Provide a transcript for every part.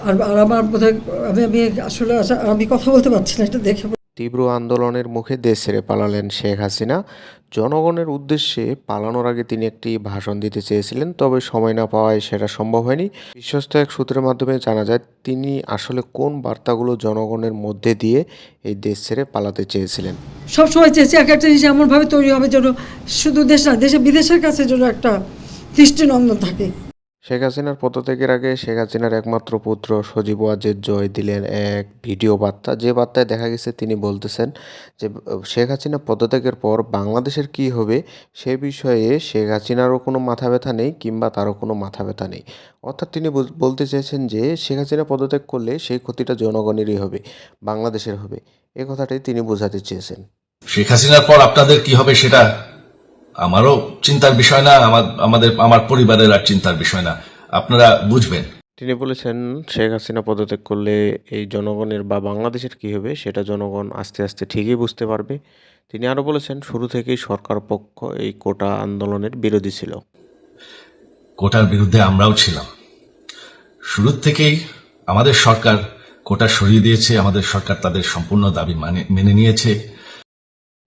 আর আমার বোধহয় আমি আসলে আমি কথা বলতে পারছি না, এটা দেখে। তীব্র আন্দোলনের মুখে দেশ ছেড়ে পালালেন শেখ হাসিনা। জনগণের উদ্দেশ্যে পালানোর আগে তিনি একটি ভাষণ দিতে চেয়েছিলেন, তবে সময় না পাওয়ায় সেটা সম্ভব হয়নি। বিশ্বস্ত এক সূত্রের মাধ্যমে জানা যায় তিনি আসলে কোন বার্তাগুলো জনগণের মধ্যে দিয়ে এই দেশ ছেড়ে পালাতে চেয়েছিলেন। সবসময় চেয়েছি এক একটা জিনিস এমনভাবে তৈরি হবে যেন শুধু দেশ না, দেশে বিদেশের কাছে যেন একটা দৃষ্টিনন্দন থাকে। শেখ হাসিনার পদত্যাগের আগে শেখ হাসিনার একমাত্র পুত্র সজীব ওয়াজেদ জয় দিলেন এক ভিডিও বার্তা, যে বার্তায় দেখা গেছে তিনি বলতেছেন যে শেখ হাসিনা পদত্যাগের পর বাংলাদেশের কি হবে সে বিষয়ে শেখ হাসিনারও কোনো মাথা ব্যথা নেই কিংবা তারও কোনো মাথা ব্যথা নেই। অর্থাৎ তিনি বলতে চেয়েছেন যে শেখ হাসিনা পদত্যাগ করলে সেই ক্ষতিটা জনগণেরই হবে, বাংলাদেশের হবে। এ কথাটাই তিনি বোঝাতে চেয়েছেন। শেখ হাসিনার পর আপনাদের কি হবে সেটা আমারও চিন্তার বিষয় না, আমার পরিবারের আর চিন্তার বিষয় না, আপনারা বুঝবেন। তিনি বলেছেন শেখ হাসিনা পদত্যাগ করলে এই জনগণের বা বাংলাদেশের কী হবে সেটা জনগণ আস্তে আস্তে ঠিকই বুঝতে পারবে। তিনি আরও বলেছেন শুরু থেকেই সরকার পক্ষ এই কোটা আন্দোলনের বিরোধী ছিল। কোটার বিরুদ্ধে আমরাও ছিলাম শুরু থেকেই। আমাদের সরকার কোটা সরিয়ে দিয়েছে, আমাদের সরকার তাদের সম্পূর্ণ দাবি মেনে নিয়েছে।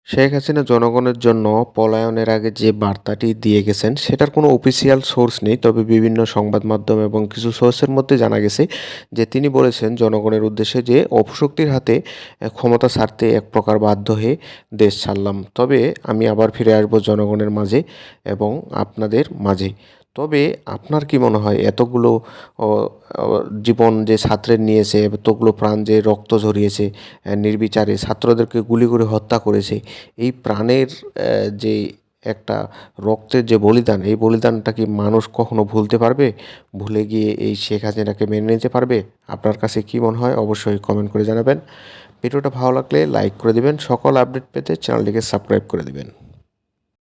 শেখ হাসিনা জনগণের জন্য পলায়নের আগে যে বার্তাটি দিয়ে গেছেন সেটার কোনো অফিসিয়াল সোর্স নেই, তবে বিভিন্ন সংবাদ মাধ্যম এবং কিছু সোর্সের মধ্যে জানা গেছে যে তিনি বলেছেন জনগণের উদ্দেশ্যে যে অপশক্তির হাতে ক্ষমতা ছাড়তে এক প্রকার বাধ্য হয়ে দেশ ছাড়লাম, তবে আমি আবার ফিরে আসবো জনগণের মাঝে এবং আপনাদের মাঝে। তবে আপনার কি মনে হয় এতগুলো ও, ও, জীবন যে ছাত্রের নিয়েছে, এতগুলো প্রাণ যে রক্ত ঝরিয়েছে, নির্বিচারে ছাত্রদেরকে গুলি করে হত্যা করেছে, এই প্রাণের যে একটা রক্তের যে বলিদান, এই বলিদানটা কি মানুষ কখনো ভুলতে পারবে? ভুলে গিয়ে এই শেখ হাসিনাকে মেনে নিতে পারবে? আপনার কাছে কি মনে হয় অবশ্যই কমেন্ট করে জানাবেন। ভিডিওটা ভালো লাগলে লাইক করে দিবেন। সকল আপডেট পেতে চ্যানেলটিকে সাবস্ক্রাইব করে দিবেন।